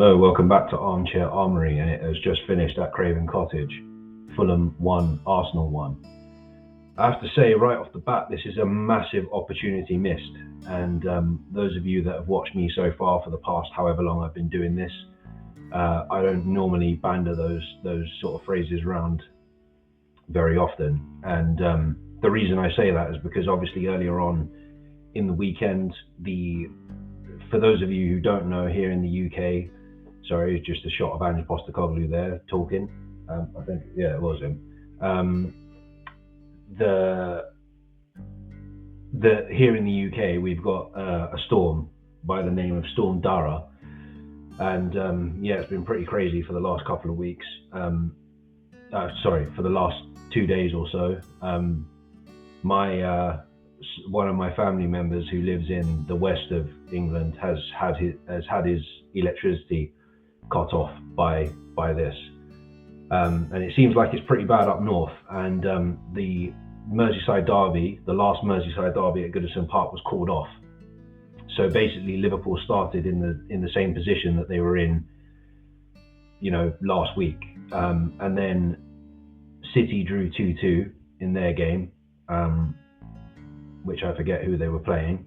Hello, welcome back to Armchair Armory, and it has just finished at Craven Cottage. Fulham 1, Arsenal 1. I have to say right off the bat, this is a massive opportunity missed, and those of you that have watched me so far for the past however long I've been doing this, I don't normally banter those sort of phrases around very often, and the reason I say that is because obviously earlier on in the weekend, for those of you who don't know, here in the UK, sorry, it's just a shot of Ange Postecoglou there talking. I think, yeah, it was him. Here in the UK, we've got a storm by the name of Storm Dara, and it's been pretty crazy for the last couple of weeks. For the last 2 days or so. One of my family members who lives in the west of England has had his electricity cut off by this, and it seems like it's pretty bad up north. And the Merseyside derby, the last Merseyside derby at Goodison Park, was called off. So basically, Liverpool started in the same position that they were in, last week, and then City drew 2-2 in their game. Which I forget who they were playing.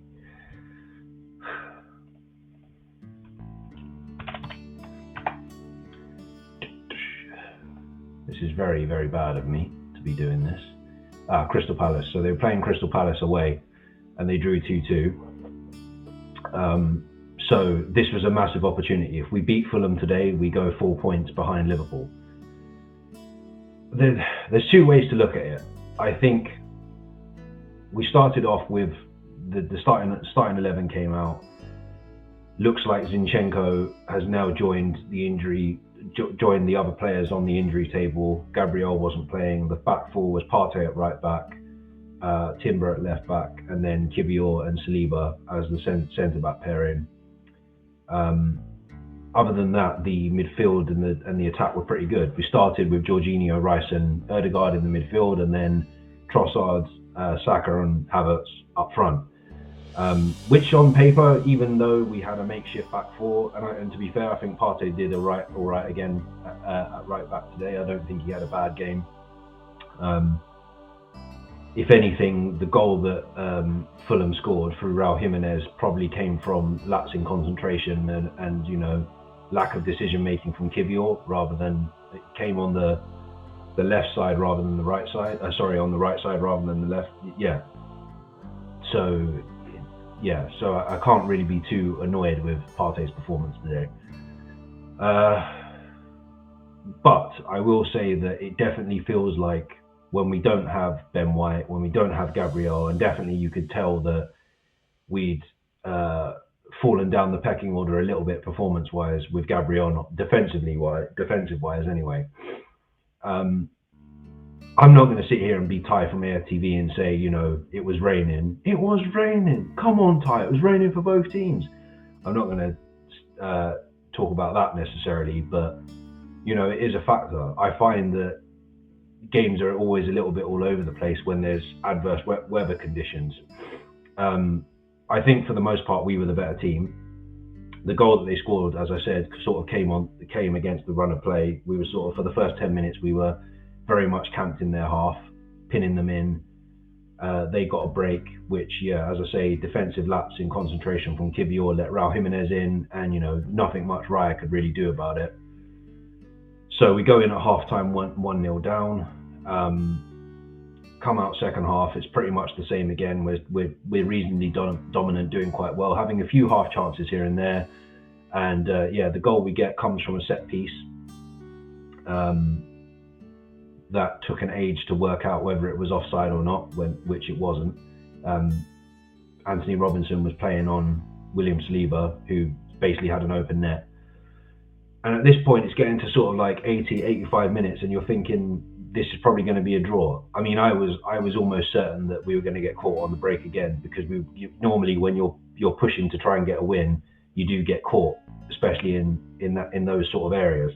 This is very, very bad of me to be doing this. Crystal Palace. So they were playing Crystal Palace away, and they drew 2-2. So this was a massive opportunity. If we beat Fulham today, we go 4 points behind Liverpool. There's two ways to look at it. I think we started off with the starting 11 came out. Looks like Zinchenko has now joined the other players on the injury table. Gabriel wasn't playing. The back four was Partey at right back, Timber at left back, and then Kiwior and Saliba as the centre back pairing. Other than that, the midfield and the attack were pretty good. We started with Jorginho, Rice, and Ødegaard in the midfield, and then Trossard, Saka and Havertz up front, which on paper, even though we had a makeshift back four, and to be fair, I think Partey did all right again at right back today. I don't think he had a bad game. If anything, the goal that Fulham scored through Raul Jimenez probably came from lapse in concentration and lack of decision making from Kiwior, rather than it came on the left side rather than the right side. On the right side rather than the left. Yeah. So I can't really be too annoyed with Partey's performance today. But I will say that it definitely feels like when we don't have Ben White, when we don't have Gabriel, and definitely you could tell that we'd fallen down the pecking order a little bit performance-wise with Gabriel, not defensive-wise anyway. I'm not going to sit here and be Ty from AFTV and say, it was raining. It was raining. Come on, Ty. It was raining for both teams. I'm not going to talk about that necessarily, but, it is a factor. I find that games are always a little bit all over the place when there's adverse weather conditions. I think for the most part, we were the better team. The goal that they scored, as I said, sort of came against the run of play. We were sort of, for the first 10 minutes, we were very much camped in their half, pinning them in. They got a break, which, as I say, defensive lapse in concentration from Kiwior let Raul Jimenez in, and nothing much Raya could really do about it. So we go in at half-time 1-0 down. Come out second half, it's pretty much the same again. We're reasonably dominant, doing quite well, having a few half chances here and there. And the goal we get comes from a set piece. That took an age to work out whether it was offside or not, which it wasn't. Anthony Robinson was playing on William Saliba, who basically had an open net. And at this point, it's getting to sort of like 80, 85 minutes, and you're thinking, this is probably going to be a draw. I mean, I was almost certain that we were going to get caught on the break again, because normally when you're pushing to try and get a win, you do get caught, especially in those sort of areas.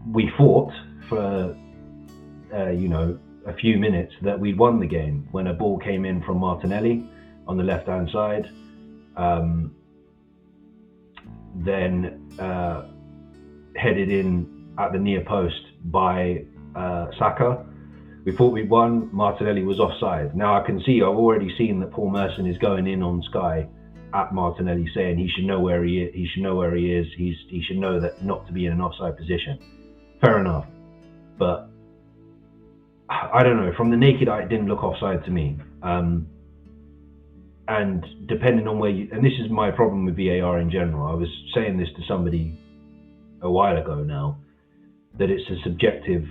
We fought for a few minutes that we'd won the game when a ball came in from Martinelli on the left hand side. then headed in at the near post by Saka. We thought we'd won. Martinelli was offside. Now I've already seen that Paul Merson is going in on Sky at Martinelli, saying he should know where he is. He should know where he is. He should know that not to be in an offside position. Fair enough, but I don't know. From the naked eye, it didn't look offside to me. And depending on where and this is my problem with VAR in general. I was saying this to somebody a while ago now, that it's a subjective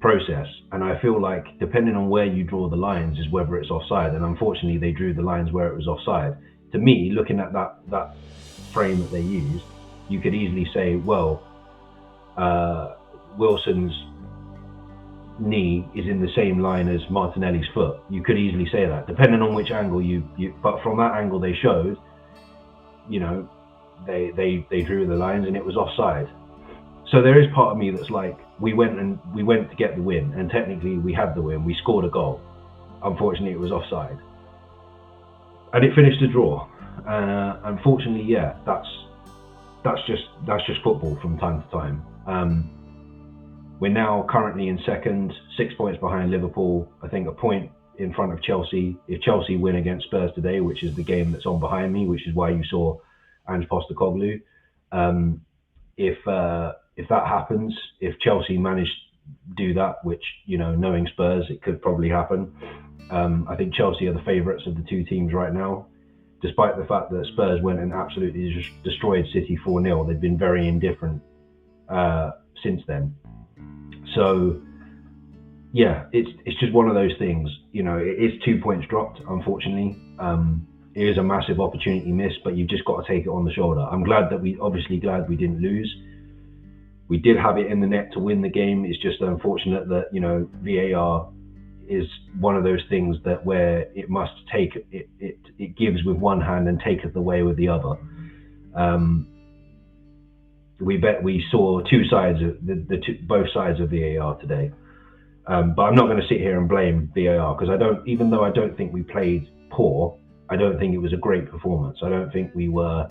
process, and I feel like depending on where you draw the lines is whether it's offside, and unfortunately they drew the lines where it was offside. To me, looking at that frame that they used, you could easily say, well, Wilson's knee is in the same line as Martinelli's foot. You could easily say that, depending on which angle you but from that angle they showed, they drew the lines and it was offside. So there is part of me that's like, we went to get the win, and technically we had the win. We scored a goal. Unfortunately, it was offside, and it finished a draw. Unfortunately, yeah, that's just football from time to time. We're now currently in second, 6 points behind Liverpool. I think a point in front of Chelsea. If Chelsea win against Spurs today, which is the game that's on behind me, which is why you saw Ange Postecoglou. If that happens, if Chelsea manage to do that, which, knowing Spurs, it could probably happen. I think Chelsea are the favourites of the two teams right now, despite the fact that Spurs went and absolutely destroyed City 4-0. They've been very indifferent since then. So, yeah, it's just one of those things. It is 2 points dropped, unfortunately. It is a massive opportunity missed, but you've just got to take it on the shoulder. I'm glad we didn't lose. We did have it in the net to win the game. It's just unfortunate that, VAR is one of those things that where it must take it gives with one hand and taketh away with the other. We saw two sides of both sides of VAR today. But I'm not going to sit here and blame VAR, because even though I don't think we played poor, I don't think it was a great performance. I don't think we were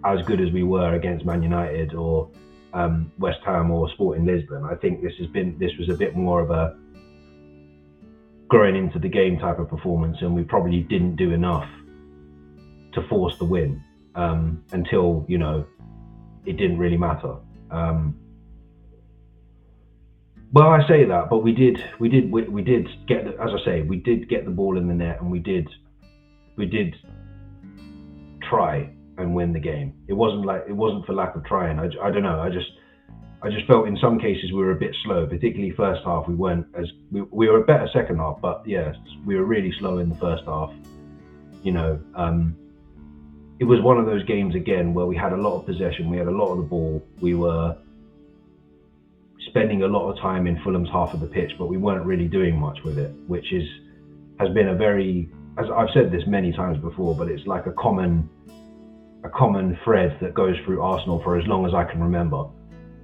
as good as we were against Man United or West Ham or Sporting Lisbon. I think this was a bit more of a growing into the game type of performance, and we probably didn't do enough to force the win until it didn't really matter. Well, I say that, but we did get as I say, we did get the ball in the net, and we did try and win the game. It wasn't for lack of trying. I don't know. I just felt in some cases we were a bit slow, particularly first half. We were a better second half, but yes, we were really slow in the first half. It was one of those games again where we had a lot of possession, we had a lot of the ball, we were spending a lot of time in Fulham's half of the pitch, but we weren't really doing much with it, which has been a very, as I've said this many times before, but it's like a common thread that goes through Arsenal for as long as I can remember.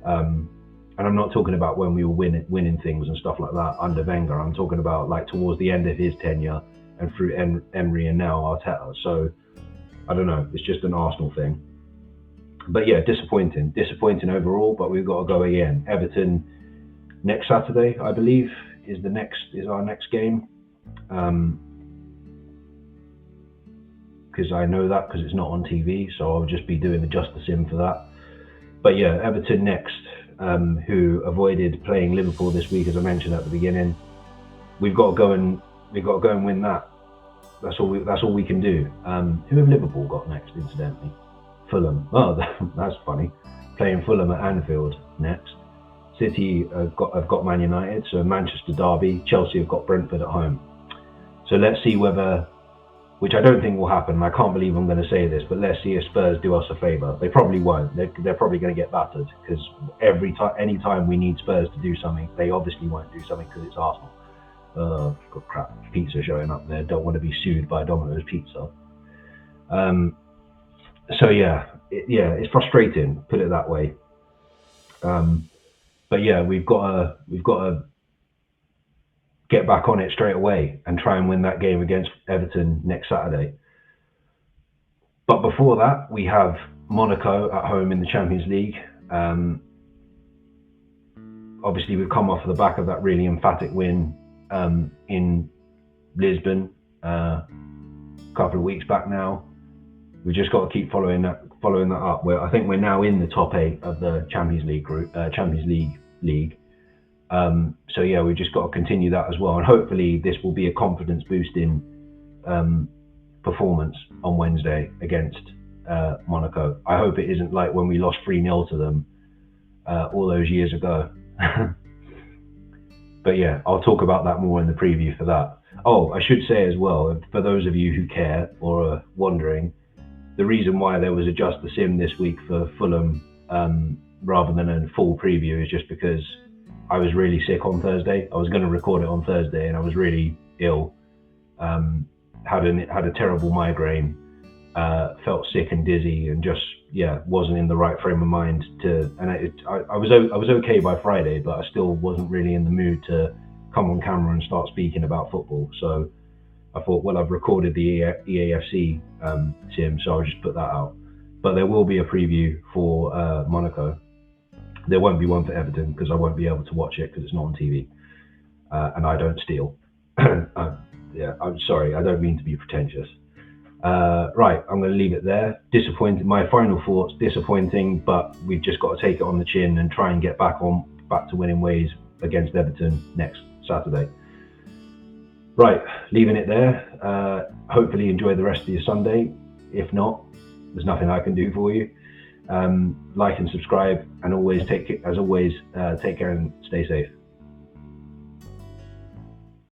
And I'm not talking about when we were winning things and stuff like that under Wenger. I'm talking about like towards the end of his tenure and through Emery and now Arteta. So I don't know. It's just an Arsenal thing. But yeah, disappointing overall. But we've got to go again. Everton next Saturday, I believe, is our next game. Because I know that because it's not on TV, so I'll just be doing the justice in for that. But yeah, Everton next, who avoided playing Liverpool this week, as I mentioned at the beginning. We've got to go and win that. That's all we can do. Who have Liverpool got next, incidentally? Fulham. Oh, that's funny. Playing Fulham at Anfield next. City have got Man United, so Manchester derby. Chelsea have got Brentford at home. So let's see whether, which I don't think will happen, and I can't believe I'm going to say this, but let's see if Spurs do us a favour. They probably won't. They're probably going to get battered, because any time we need Spurs to do something, they obviously won't do something because it's Arsenal. Got crap pizza showing up there. Don't want to be sued by Domino's Pizza. So yeah, it's frustrating. Put it that way. But yeah, we've got to get back on it straight away and try and win that game against Everton next Saturday. But before that, we have Monaco at home in the Champions League. Obviously, we've come off the back of that really emphatic win in Lisbon a couple of weeks back now. We've just got to keep following that up. Where I think we're now in the top 8 of the Champions League league. So yeah, we've just got to continue that as well, and hopefully this will be a confidence boosting performance on Wednesday against Monaco. I hope it isn't like when we lost 3-0 to them all those years ago. But yeah, I'll talk about that more in the preview for that. Oh, I should say as well, for those of you who care or are wondering, the reason why there was a Just the Sim this week for Fulham rather than a full preview is just because I was really sick on Thursday. I was going to record it on Thursday and I was really ill. Had a terrible migraine, felt sick and dizzy, and just wasn't in the right frame of mind to. And I was okay by Friday, but I still wasn't really in the mood to come on camera and start speaking about football. So I thought, well, I've recorded the EAFC sim, so I'll just put that out. But there will be a preview for Monaco. There won't be one for Everton because I won't be able to watch it because it's not on TV, and I don't steal. I'm sorry, I don't mean to be pretentious. Right, I'm going to leave it there. Disappointing. My final thoughts: disappointing, but we've just got to take it on the chin and try and get back to winning ways against Everton next Saturday. Right, leaving it there. Hopefully enjoy the rest of your Sunday. If not, there's nothing I can do for you. Like and subscribe, and always take care and stay safe.